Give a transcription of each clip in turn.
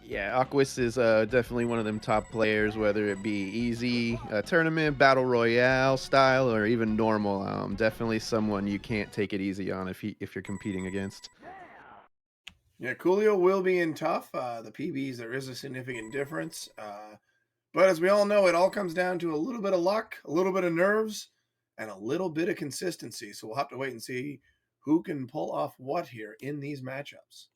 Yeah, Aquas is definitely one of them top players, whether it be easy, tournament, battle royale style, or even normal. Definitely someone you can't take it easy on if you're competing against. Yeah, Coolio will be in tough. The PBs, there is a significant difference. But as we all know, it all comes down to a little bit of luck, a little bit of nerves, and a little bit of consistency. So we'll have to wait and see who can pull off what here in these matchups.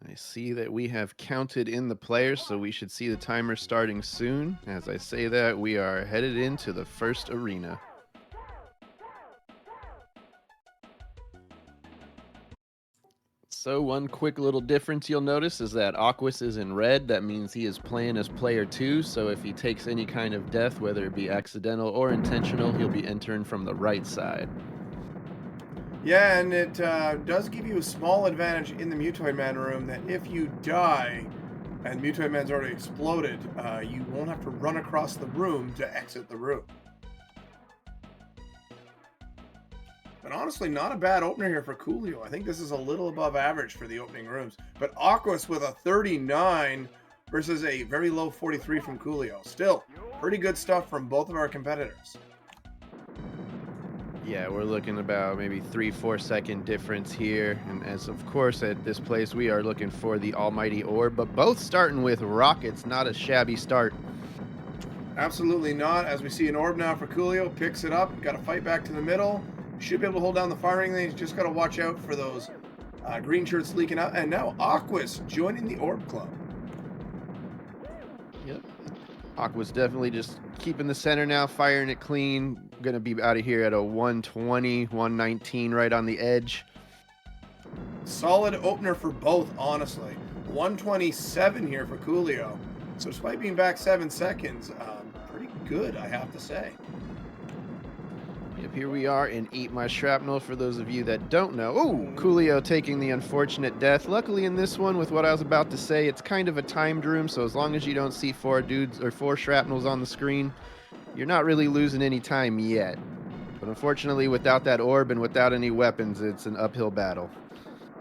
I see that we have counted in the players, so we should see the timer starting soon. As I say that, we are headed into the first arena. So one quick little difference you'll notice is that Aquas is in red. That means he is playing as player 2, so if he takes any kind of death, whether it be accidental or intentional, he'll be entering from the right side. Yeah, and it does give you a small advantage in the Mutoid Man room that if you die and Mutoid Man's already exploded, you won't have to run across the room to exit the room. But honestly, not a bad opener here for Coolio. I think this is a little above average for the opening rooms. But Aquas with a 39 versus a very low 43 from Coolio. Still, pretty good stuff from both of our competitors. Yeah, we're looking about maybe 3-4 second difference here. And as of course at this place, we are looking for the almighty orb, but both starting with rockets, not a shabby start. Absolutely not. As we see an orb now for Coolio, picks it up, got to fight back to the middle. Should be able to hold down the firing lane. He's just got to watch out for those green shirts leaking out. And now Aquas joining the orb club. Yep. Aqua's definitely just keeping the center now, firing it clean. Gonna be out of here at a 120, 119 right on the edge. Solid opener for both, honestly. 127 here for Coolio. So despite being back 7 seconds, pretty good, I have to say. Yep, here we are in Eat My Shrapnel for those of you that don't know. Oh, Coolio taking the unfortunate death. Luckily in this one, with what I was about to say, it's kind of a timed room, so as long as you don't see 4 shrapnels on the screen, you're not really losing any time yet. But unfortunately, without that orb and without any weapons, it's an uphill battle.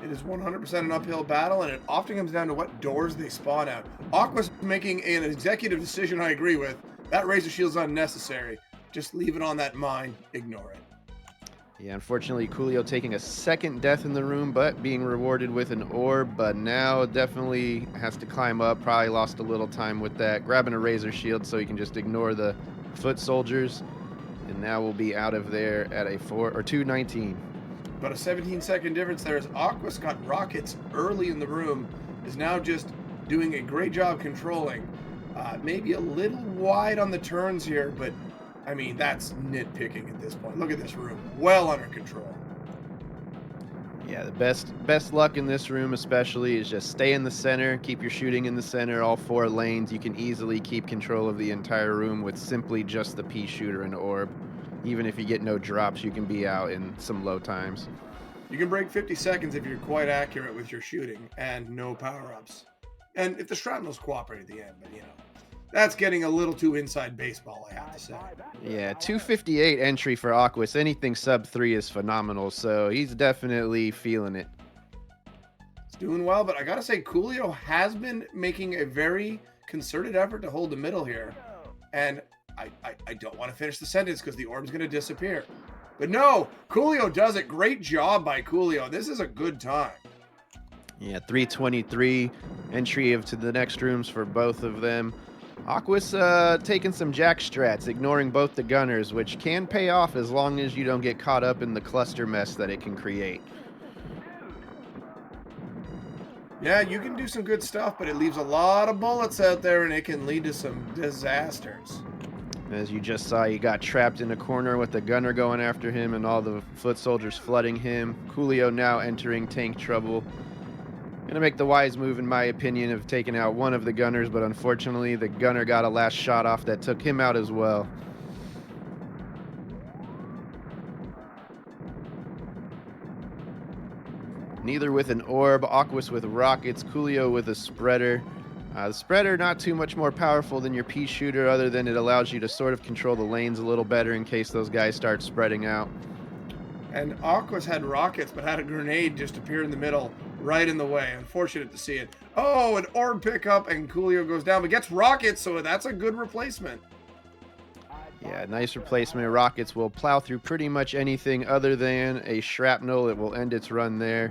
It is 100% an uphill battle, and it often comes down to what doors they spawn out. Aqua's making an executive decision I agree with. That razor shield's unnecessary. Just leave it on that mine. Ignore it. Yeah, unfortunately, Coolio taking a second death in the room, but being rewarded with an orb. But now definitely has to climb up. Probably lost a little time with that. Grabbing a razor shield so he can just ignore the foot soldiers. And now we'll be out of there at a 219. But a 17-second difference there as Aqua's got rockets early in the room, is now just doing a great job controlling. Maybe a little wide on the turns here, but I mean, that's nitpicking at this point. Look at this room. Well under control. Yeah, the best luck in this room especially is just stay in the center, keep your shooting in the center, all 4 lanes. You can easily keep control of the entire room with simply just the pea shooter and orb. Even if you get no drops, you can be out in some low times. You can break 50 seconds if you're quite accurate with your shooting and no power ups. And if the shrapnels cooperate at the end, but that's getting a little too inside baseball, I have to say. Yeah, 258 entry for Aquas. Anything sub 3 is phenomenal, so he's definitely feeling it. It's doing well, but I gotta say, Coolio has been making a very concerted effort to hold the middle here. And I don't want to finish the sentence because the orb's going to disappear. But no, Coolio does it. Great job by Coolio. This is a good time. Yeah, 323 entry to the next rooms for both of them. Aquas taking some jack strats, ignoring both the gunners, which can pay off as long as you don't get caught up in the cluster mess that it can create. Yeah, you can do some good stuff, but it leaves a lot of bullets out there and it can lead to some disasters. As you just saw, he got trapped in a corner with the gunner going after him and all the foot soldiers flooding him. Coolio now entering tank trouble. Gonna make the wise move, in my opinion, of taking out one of the gunners, but unfortunately, the gunner got a last shot off that took him out as well. Neither with an orb, Aquas with rockets, Coolio with a spreader. The spreader not too much more powerful than your pea shooter, other than it allows you to sort of control the lanes a little better in case those guys start spreading out. And Aquas had rockets, but had a grenade just appear in the middle. right in the way. Unfortunate to see it. Oh, an orb pickup, and Coolio goes down, but gets rockets, so that's a good replacement. Yeah, nice replacement. Rockets will plow through pretty much anything other than a shrapnel. It will end its run there.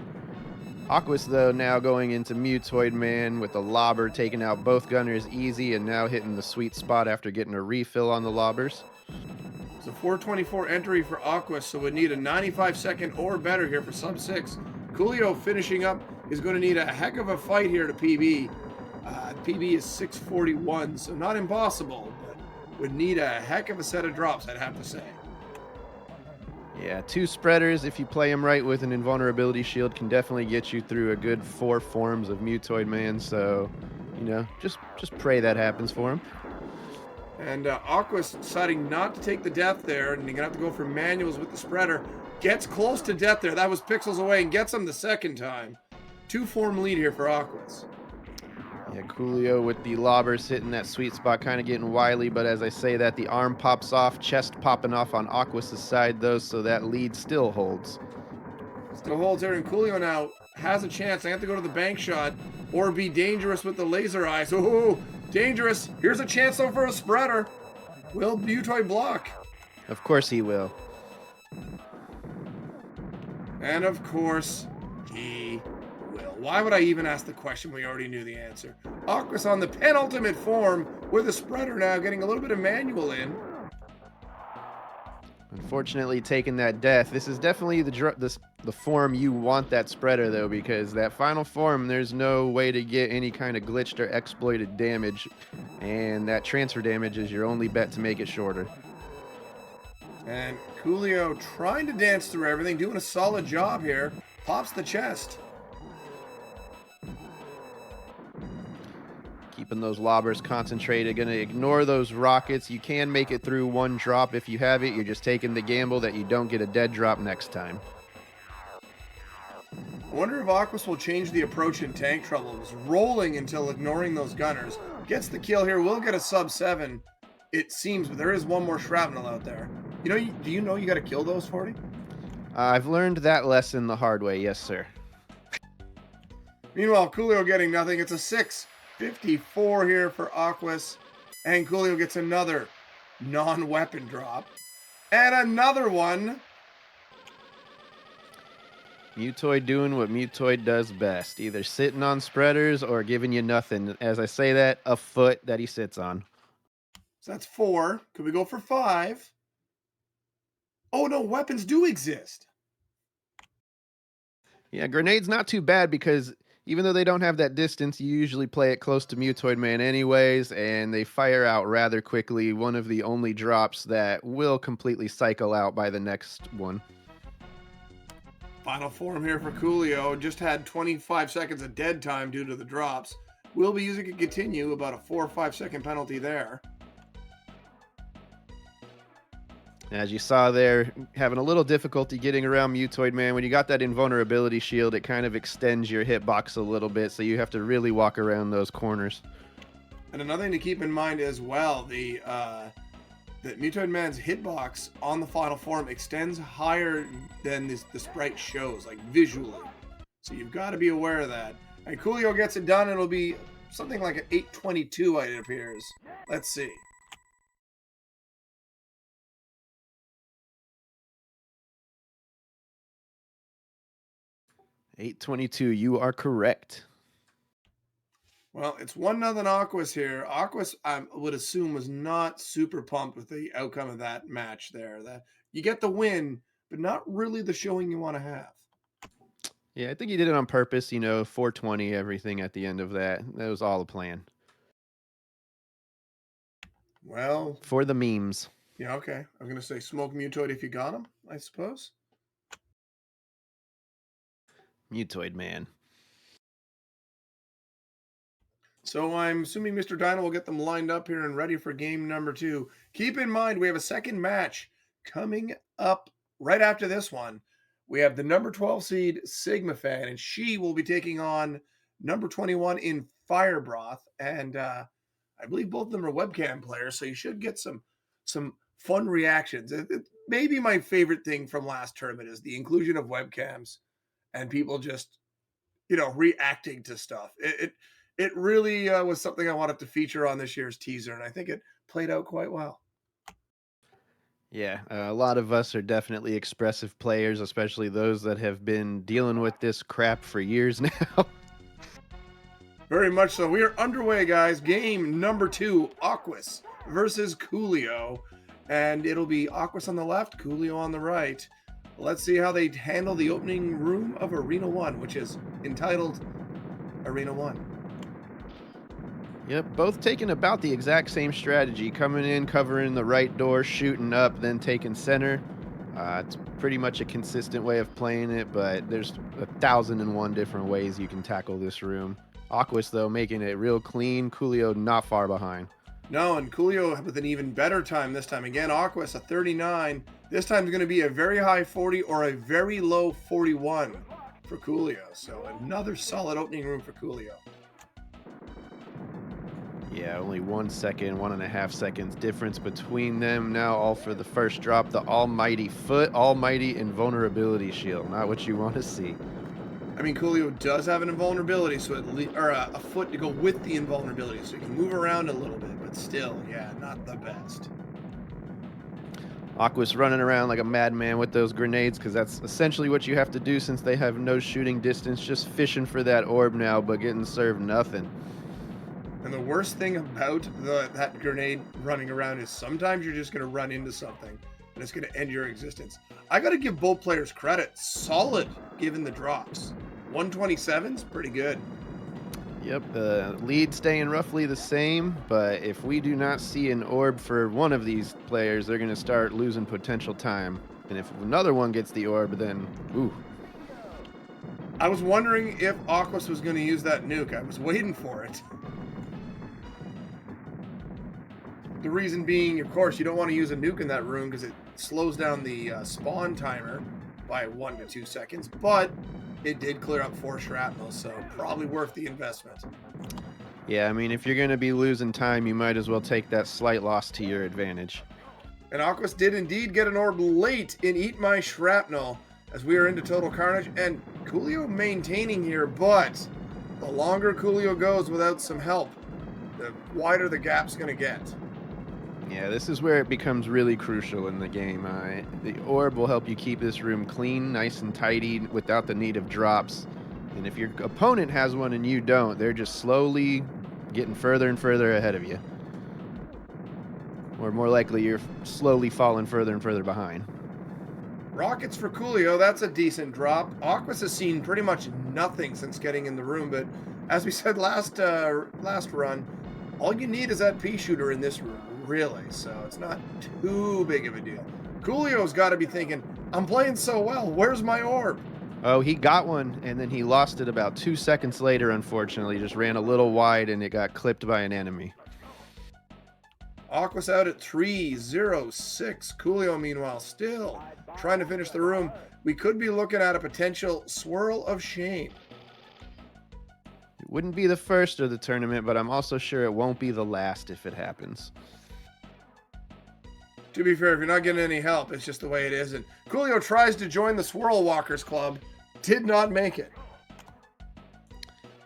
Aquas, though, now going into Mutoid Man with the lobber, taking out both gunners easy and now hitting the sweet spot after getting a refill on the lobbers. It's a 424 entry for Aquas, so would need a 95-second or better here for sub 6. Coolio finishing up is going to need a heck of a fight here to PB. PB is 641, so not impossible, but would need a heck of a set of drops, I'd have to say. Yeah, 2 spreaders, if you play them right with an invulnerability shield, can definitely get you through a good 4 forms of Mutoid Man. So, just pray that happens for him. And Aquas deciding not to take the death there, and you're going to have to go for manuals with the spreader. Gets close to death there. That was pixels away, and gets him the second time. 2-form lead here for Aquas. Yeah, Coolio with the lobbers hitting that sweet spot, kind of getting wily, but as I say that, the arm pops off, chest popping off on Aquas' side, though, so that lead still holds. Still holds here, and Coolio now has a chance. I have to go to the bank shot or be dangerous with the laser eyes. Oh, dangerous. Here's a chance, though, for a spreader. Will Mutoid block? Of course he will. And of course, he will. Why would I even ask the question? We already knew the answer. Aquas on the penultimate form with a spreader now, getting a little bit of manual in. Unfortunately, taking that death. This is definitely the form you want that spreader, though, because that final form, there's no way to get any kind of glitched or exploited damage, and that transfer damage is your only bet to make it shorter. And Coolio trying to dance through everything, doing a solid job here. Pops the chest. Keeping those lobbers concentrated, going to ignore those rockets. You can make it through 1 drop if you have it. You're just taking the gamble that you don't get a dead drop next time. I wonder if Aquas will change the approach in Tank Trouble. It was rolling until ignoring those gunners. Gets the kill here. Will get a sub 7, it seems, but there is one more shrapnel out there. Do you know you got to kill those, 40? I've learned that lesson the hard way, yes, sir. Meanwhile, Coolio getting nothing. It's a 654 here for Aquas. And Coolio gets another non-weapon drop. And another one. Mutoid doing what Mutoid does best, either sitting on spreaders or giving you nothing. As I say that, a foot that he sits on. So that's 4. Could we go for 5? Oh, no, weapons do exist. Yeah, grenades not too bad because even though they don't have that distance, you usually play it close to Mutoid Man anyways, and they fire out rather quickly. One of the only drops that will completely cycle out by the next one. Final form here for Coolio. Just had 25 seconds of dead time due to the drops. We'll be using it continue, about a 4 or 5 second penalty there. As you saw there, having a little difficulty getting around Mutoid Man. When you got that invulnerability shield, it kind of extends your hitbox a little bit, so you have to really walk around those corners. And another thing to keep in mind as well, that Mutoid Man's hitbox on the final form extends higher than the sprite shows, like visually. So you've got to be aware of that. And Coolio gets it done, and it'll be something like an 822, it appears. Let's see. $822, you are correct. Well, it's 1-0 Aquas here. Aquas, I would assume, was not super pumped with the outcome of that match there. That you get the win, but not really the showing you want to have. Yeah, I think he did it on purpose, 420, everything at the end of that. That was all a plan. Well, for the memes. Yeah, okay. I'm going to say smoke Mutoid if you got him, I suppose. Mutoid Man. So I'm assuming Mr. Dino will get them lined up here and ready for game number 2. Keep in mind, we have a second match coming up right after this one. We have the number 12 seed Sigma Fan, and she will be taking on number 21 in Firebroth. And I believe both of them are webcam players, so you should get some fun reactions. Maybe my favorite thing from last tournament is the inclusion of webcams and people just reacting to stuff. It really was something I wanted to feature on this year's teaser, and I think it played out quite well. Yeah, a lot of us are definitely expressive players, especially those that have been dealing with this crap for years now. Very much so. We are underway, guys. Game number 2, Aquas versus Coolio. And it'll be Aquas on the left, Coolio on the right. Let's see how they handle the opening room of Arena 1, which is entitled Arena 1. Yep, both taking about the exact same strategy, coming in, covering the right door, shooting up, then taking center. It's pretty much a consistent way of playing it, but there's 1,001 different ways you can tackle this room. Aquas, though, making it real clean. Coolio not far behind. No, and Coolio with an even better time this time. Again, Aquas a 39. This time is going to be a very high 40 or a very low 41 for Coolio. So another solid opening room for Coolio. Yeah, only 1 second, 1.5 seconds difference between them. Now all for the first drop. The almighty foot, almighty invulnerability shield. Not what you want to see. I mean, Coolio does have an invulnerability, so or a foot to go with the invulnerability, so he can move around a little bit, but still, yeah, not the best. Aqua's running around like a madman with those grenades, because that's essentially what you have to do since they have no shooting distance, just fishing for that orb now, but getting served nothing. And the worst thing about that grenade running around is sometimes you're just going to run into something, and it's going to end your existence. I got to give both players credit. Solid, given the drops. 127's pretty good. Yep, the lead staying roughly the same, but if we do not see an orb for one of these players, they're going to start losing potential time. And if another one gets the orb, then, ooh. I was wondering if Aquas was going to use that nuke. I was waiting for it. The reason being, of course, you don't want to use a nuke in that room because it slows down the spawn timer by 1 to 2 seconds, but it did clear up 4 shrapnel, so probably worth the investment. Yeah, I mean, if you're going to be losing time, you might as well take that slight loss to your advantage. And Aquas did indeed get an orb late in Eat My Shrapnel as we are into total carnage, and Coolio maintaining here, but the longer Coolio goes without some help, the wider the gap's going to get. Yeah, this is where it becomes really crucial in the game. The orb will help you keep this room clean, nice and tidy, without the need of drops. And if your opponent has one and you don't, they're just slowly getting further and further ahead of you. Or more likely, you're slowly falling further and further behind. Rockets for Coolio, that's a decent drop. Aquas has seen pretty much nothing since getting in the room, but as we said last run, all you need is that pea shooter in this room. Really, so it's not too big of a deal. Coolio's got to be thinking, I'm playing so well, where's my orb? Oh, he got one, and then he lost it about 2 seconds later, unfortunately. Just ran a little wide, and it got clipped by an enemy. Aqua's out at 3-0-6. Coolio, meanwhile, still trying to finish the room. We could be looking at a potential swirl of shame. It wouldn't be the first of the tournament, but I'm also sure it won't be the last if it happens. To be fair, if you're not getting any help, it's just the way it is. And Coolio tries to join the Swirl Walkers Club. Did not make it.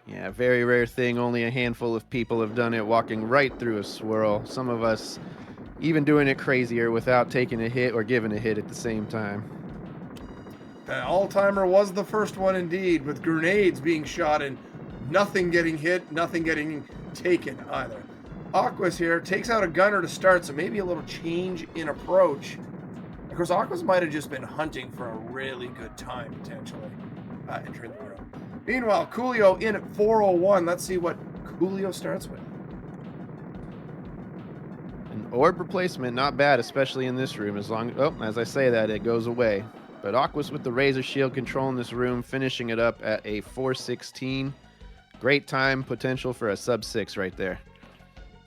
Yeah, very rare thing. Only a handful of people have done it, walking right through a swirl. Some of us even doing it crazier without taking a hit or giving a hit at the same time. The all-timer was the first one indeed, with grenades being shot and nothing getting hit, nothing getting taken either. Aquas here takes out a gunner to start, so maybe a little change in approach. Of course, Aquas might have just been hunting for a really good time, potentially, entering the room. Meanwhile, Coolio in at 401. Let's see what Coolio starts with. An orb replacement, not bad, especially in this room. As I say that, it goes away. But Aquas with the Razor Shield controlling this room, finishing it up at a 416. Great time, potential for a sub 6 right there.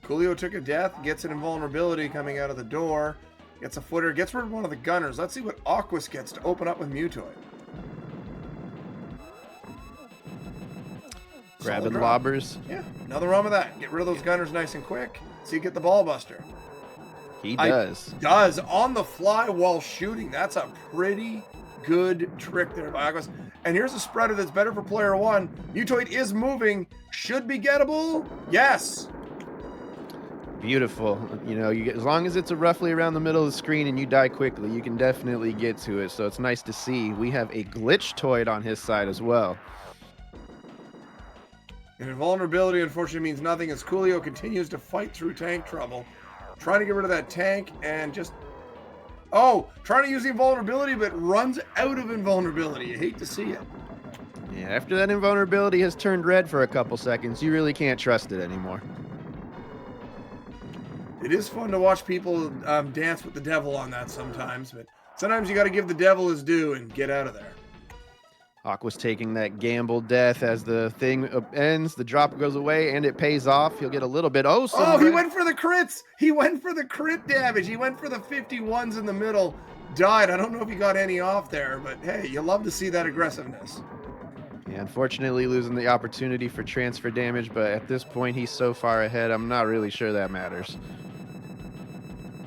Coolio took a death, gets an invulnerability coming out of the door, gets a footer, gets rid of one of the gunners. Let's see what Aquas gets to open up with Mutoid. Grabbing lobbers. Yeah, nothing wrong with that. Get rid of those gunners nice and quick so you get the ball buster. He does. Does on the fly while shooting. That's a pretty good trick there by Aquas. And here's a spreader that's better for player one. Mutoid is moving. Should be gettable. Yes. Beautiful. You know, you get, as long as it's roughly around the middle of the screen and you die quickly, you can definitely get to it. So it's nice to see. We have a glitch-toid on his side as well. And invulnerability, unfortunately, means nothing as Coolio continues to fight through tank trouble. Trying to get rid of that tank and just... Oh, trying to use the invulnerability, but runs out of invulnerability. You hate to see it. Yeah, after that invulnerability has turned red for a couple seconds, you really can't trust it anymore. It is fun to watch people dance with the devil on that sometimes, but sometimes you got to give the devil his due and get out of there. Aqua's taking that gamble death as the thing ends, the drop goes away, and it pays off. He'll get a little bit. Oh, he went for the crits. He went for the crit damage. He went for the 51s in the middle. Died. I don't know if he got any off there, but hey, you love to see that aggressiveness. Yeah, unfortunately losing the opportunity for transfer damage, but at this point he's so far ahead, I'm not really sure that matters.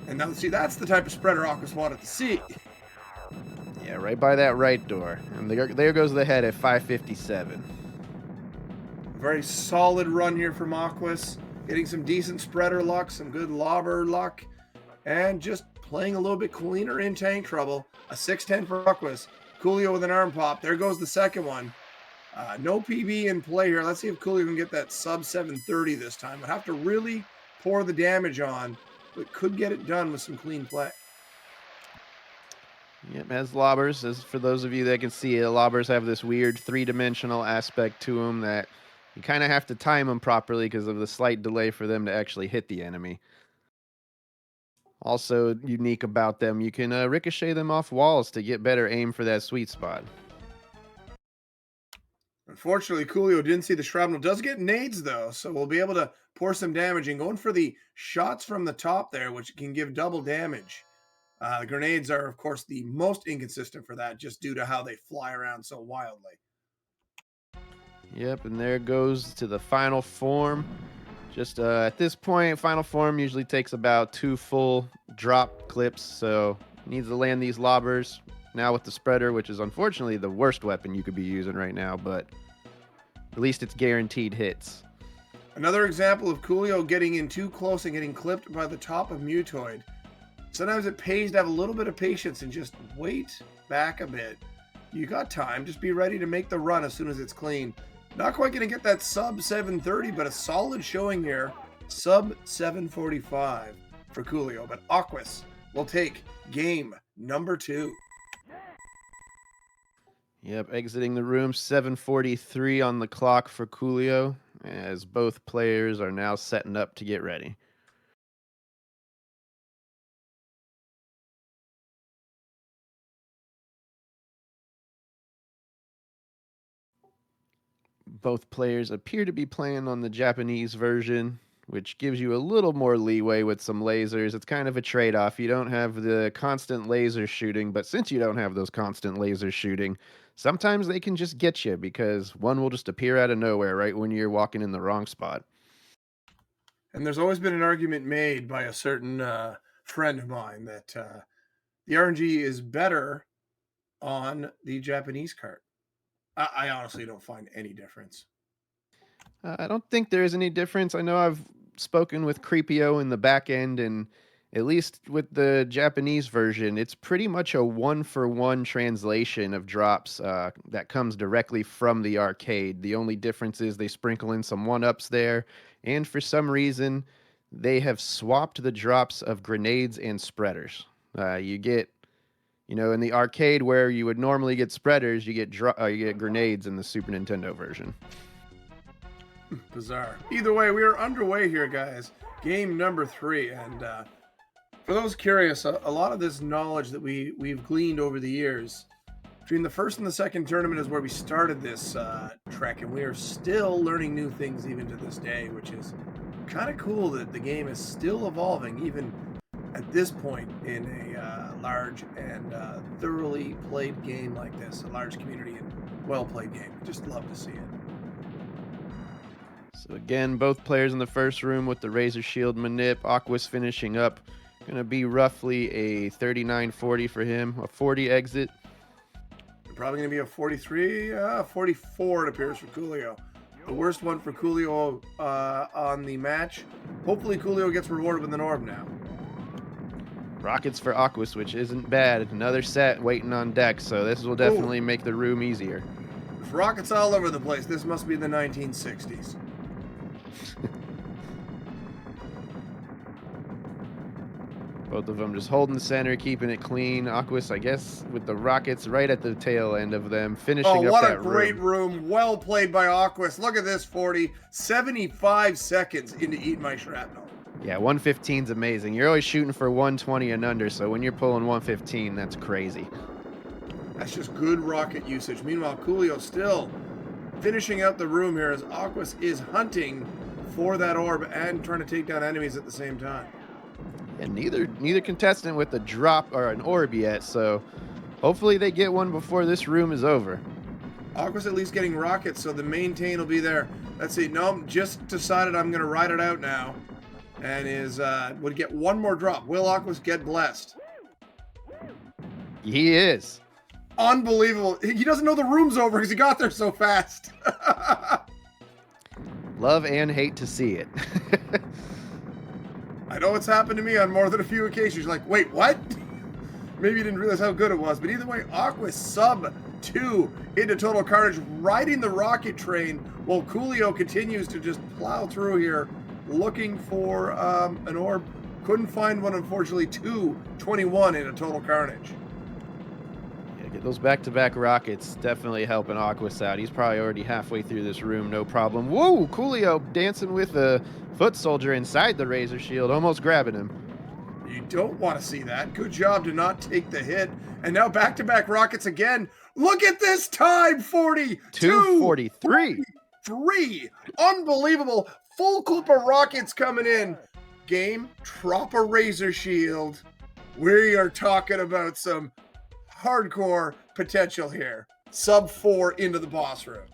And now, see, that's the type of spreader Aquas wanted to see. Yeah, right by that right door. And there goes the head at 557. Very solid run here from Aquas. Getting some decent spreader luck, some good lobber luck, and just playing a little bit cleaner in tank trouble. A 610 for Aquas. Coolio with an arm pop. There goes the second one. No PB in play here. Let's see if Coolio can get that sub 730 this time. But have to really pour the damage on, but could get it done with some clean play. Yep, as lobbers, as for those of you that can see it, lobbers have this weird three-dimensional aspect to them that you kind of have to time them properly because of the slight delay for them to actually hit the enemy. Also unique about them, you can ricochet them off walls to get better aim for that sweet spot. Unfortunately, Coolio didn't see the shrapnel. Does get nades, though, so we'll be able to pour some damage. And going for the shots from the top there, which can give double damage. The grenades are, of course, the most inconsistent for that, just due to how they fly around so wildly. Yep, and there goes to the final form. Just at this point, final form usually takes about 2 full drop clips, so needs to land these lobbers. Now with the spreader, which is unfortunately the worst weapon you could be using right now, but at least it's guaranteed hits. Another example of Coolio getting in too close and getting clipped by the top of Mutoid. Sometimes it pays to have a little bit of patience and just wait back a bit. You got time. Just be ready to make the run as soon as it's clean. Not quite going to get that sub 730, but a solid showing here. Sub 745 for Coolio. But Aquas will take game number 2. Yep, exiting the room, 7:43 on the clock for Coolio, as both players are now setting up to get ready. Both players appear to be playing on the Japanese version, which gives you a little more leeway with some lasers. It's kind of a trade-off. You don't have the constant laser shooting, but since you don't have those constant laser shooting, sometimes they can just get you because one will just appear out of nowhere right when you're walking in the wrong spot. And there's always been an argument made by a certain friend of mine that the RNG is better on the Japanese cart. I honestly don't find any difference. I don't think there is any difference. I know I've spoken with Creepio in the back end, and at least with the Japanese version, it's pretty much a one-for-one translation of drops that comes directly from the arcade. The only difference is they sprinkle in some one-ups there, and for some reason, they have swapped the drops of grenades and spreaders. You get, you know, in the arcade where you would normally get spreaders, you get grenades in the Super Nintendo version. Bizarre. Either way, we are underway here, guys. Game number 3. And for those curious, a lot of this knowledge that we've gleaned over the years, between the first and the second tournament is where we started this trek, and we are still learning new things even to this day, which is kind of cool that the game is still evolving, even at this point in a large and thoroughly played game like this, a large community and well-played game. Just love to see it. So again, both players in the first room with the Razor Shield manip. Aquas finishing up. Going to be roughly a 39-40 for him, a 40 exit. Probably going to be a 43, 44 it appears for Coolio. The worst one for Coolio on the match. Hopefully Coolio gets rewarded with an orb now. Rockets for Aquas, which isn't bad. Another set waiting on deck, so this will definitely make the room easier. There's rockets all over the place. This must be the 1960s. Both of them just holding the center, keeping it clean. Aquas, I guess, with the rockets right at the tail end of them, finishing up that room. Oh, what a great room. Well played by Aquas. Look at this, 40. 75 seconds into Eat My Shrapnel. Yeah, 115's amazing. You're always shooting for 120 and under, so when you're pulling 115, that's crazy. That's just good rocket usage. Meanwhile, Coolio still finishing out the room here as Aquas is hunting for that orb and trying to take down enemies at the same time. And neither contestant with a drop or an orb yet, so hopefully they get one before this room is over. Aqua's at least getting rockets, so the maintain will be there. Let's see. Nope, just decided I'm going to ride it out now. And would get one more drop. Will Aquas get blessed? He is. Unbelievable. He doesn't know the room's over because he got there so fast. Love and hate to see it. I know it's happened to me on more than a few occasions. You're like, wait, what? Maybe you didn't realize how good it was. But either way, Aqua sub 2 into Total Carnage, riding the rocket train while Coolio continues to just plow through here, looking for an orb. Couldn't find one, unfortunately. 221 into Total Carnage. Yeah, get those back-to-back rockets. Definitely helping Aquas out. He's probably already halfway through this room, no problem. Whoa, Coolio dancing with a foot soldier inside the razor shield, almost grabbing him. You don't want to see that. Good job to not take the hit. And now back-to-back rockets again. Look at this time, 40. 243. 3. Unbelievable. Full clip of rockets coming in. Game, drop a razor shield. We are talking about some hardcore potential here. Sub 4 into the boss room.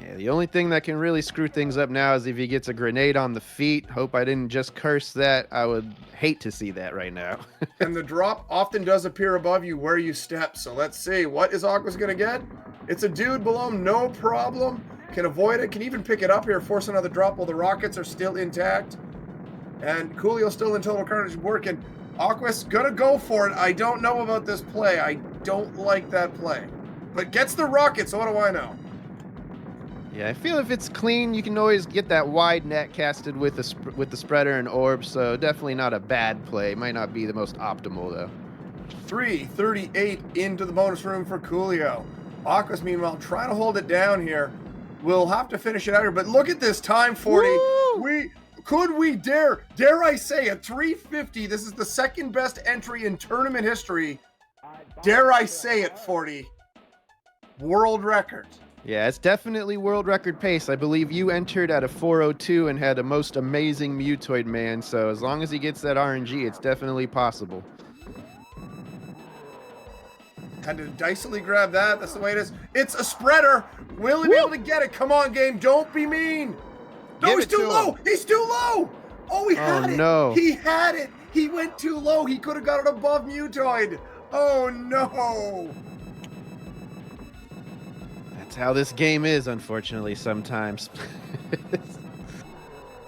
Yeah, the only thing that can really screw things up now is if he gets a grenade on the feet. Hope I didn't just curse that. I would hate to see that right now. And the drop often does appear above you where you step. So let's see. What is Aqua's going to get? It's a dude below him, no problem. Can avoid it. Can even pick it up here, force another drop while the rockets are still intact. And Coolio still in Total Carnage working. Aqua's going to go for it. I don't know about this play. I don't like that play. But gets the rocket, so what do I know? Yeah, I feel if it's clean, you can always get that wide net casted with the spreader and orb, so definitely not a bad play. Might not be the most optimal, though. 338 into the bonus room for Coolio. Aquas, meanwhile, trying to hold it down here. We'll have to finish it out here, but look at this time, 40. Woo! Could we dare I say, at 350, this is the second best entry in tournament history. Dare I say it, 40. World record. Yeah, it's definitely world record pace. I believe you entered at a 402 and had a most amazing Mutoid man, so as long as he gets that RNG, it's definitely possible. Had to dicily grab that. That's the way it is. It's a spreader. Will he be able to get it? Come on, game. Don't be mean. No, he's too low. He's too low. Oh, he had it. No. He had it. He went too low. He could have got it above Mutoid. Oh, no. That's how this game is, unfortunately, sometimes.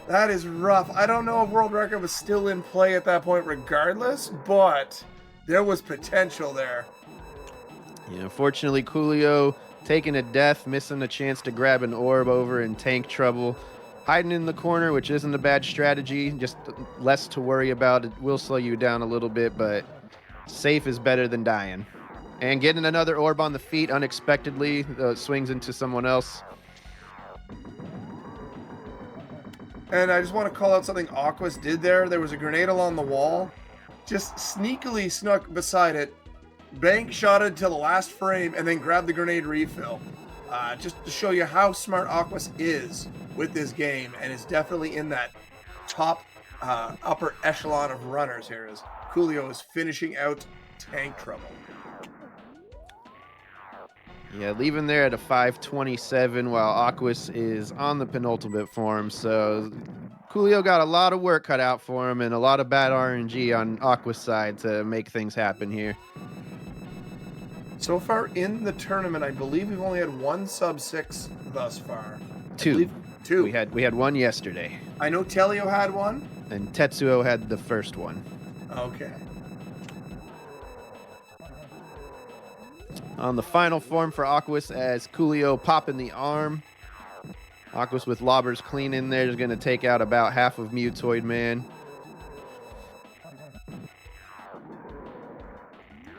That is rough. I don't know if world record was still in play at that point regardless, but there was potential there. Yeah, unfortunately, Coolio taking a death, missing a chance to grab an orb over in tank trouble. Hiding in the corner, which isn't a bad strategy, just less to worry about. It will slow you down a little bit, but safe is better than dying. And getting another orb on the feet unexpectedly swings into someone else. And I just want to call out something Aquas did there. There was a grenade along the wall. Just sneakily snuck beside it. Bank shotted till the last frame and then grabbed the grenade refill. Just to show you how smart Aquas is with this game, and is definitely in that top upper echelon of runners here as Coolio is finishing out tank trouble. Yeah, leaving there at a 527 while Aquas is on the penultimate form. So Coolio got a lot of work cut out for him and a lot of bad RNG on Aqua's side to make things happen here. So far in the tournament, I believe we've only had one sub-6 thus far. Two. I believe two. We had one yesterday. I know Telio had one. And Tetsuo had the first one. Okay. On the final form for Aquas as Coolio popping the arm. Aquas with lobbers clean in there is going to take out about half of Mutoid Man.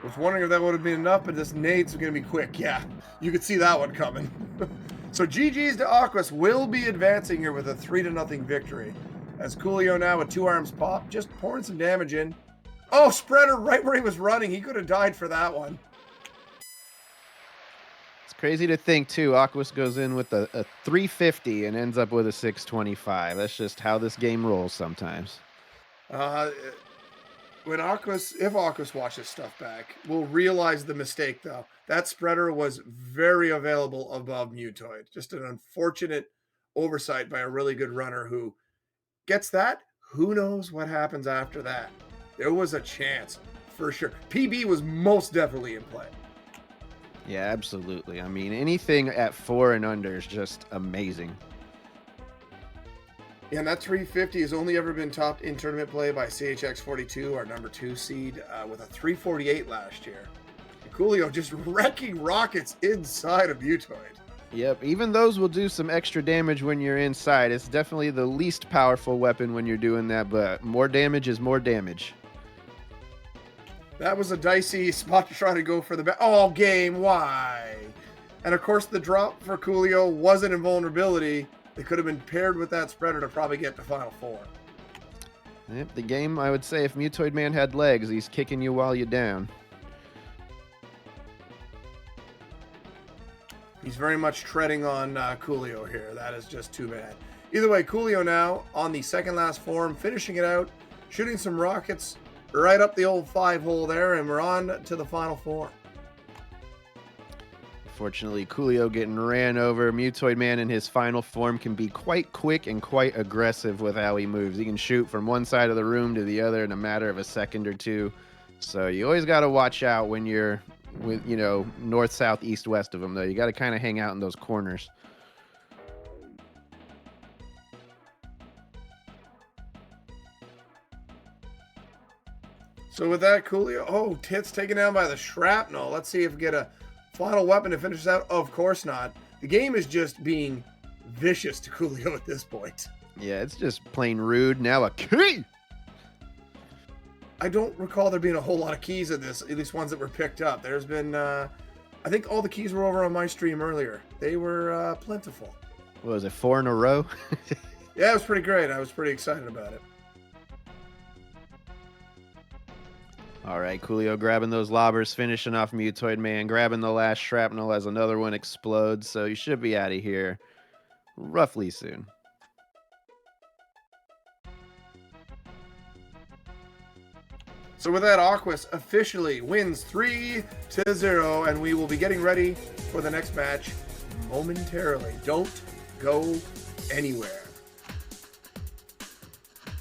I was wondering if that would have been enough, but this nade's going to be quick. Yeah, you could see that one coming. So GG's to Aquas will be advancing here with a 3-0 victory. As Coolio now with 2 arms pop, just pouring some damage in. Oh, spreader right where he was running. He could have died for that one. It's crazy to think, too. Aquas goes in with a 350 and ends up with a 625. That's just how this game rolls sometimes. If Aquas watches stuff back, we'll realize the mistake, though. That spreader was very available above Mutoid. Just an unfortunate oversight by a really good runner who gets that. Who knows what happens after that? There was a chance, for sure. PB was most definitely in play. Yeah, absolutely. I mean, anything at 4 and under is just amazing. Yeah, and that 350 has only ever been topped in tournament play by CHX42, our number 2 seed, with a 348 last year. And Coolio just wrecking rockets inside of Mutoid. Yep, even those will do some extra damage when you're inside. It's definitely the least powerful weapon when you're doing that, but more damage is more damage. That was a dicey spot to try to go for the all game. Why? And of course, the drop for Coolio was an invulnerability. It could have been paired with that spreader to probably get to Final Four. Yep, the game, I would say, if Mutoid Man had legs, he's kicking you while you're down. He's very much treading on Coolio here. That is just too bad. Either way, Coolio now on the second last form, finishing it out, shooting some rockets right up the old 5-hole there, and we're on to the Final Four. Fortunately, Coolio getting ran over. Mutoid Man in his final form can be quite quick and quite aggressive with how he moves. He can shoot from one side of the room to the other in a matter of a second or two. So you always got to watch out when you're with, north, south, east, west of him, though. You got to kind of hang out in those corners. So with that, Coolio, Tits taken down by the shrapnel. Let's see if we get a final weapon to finish this out. Of course not. The game is just being vicious to Coolio at this point. Yeah, it's just plain rude. Now a key! I don't recall there being a whole lot of keys in this, at least ones that were picked up. There's been, I think all the keys were over on my stream earlier. They were plentiful. What was it, 4 in a row? Yeah, it was pretty great. I was pretty excited about it. All right, Coolio grabbing those lobbers, finishing off Mutoid Man, grabbing the last shrapnel as another one explodes, so you should be out of here roughly soon. So with that, Aquas officially wins 3-0, and we will be getting ready for the next match momentarily. Don't go anywhere.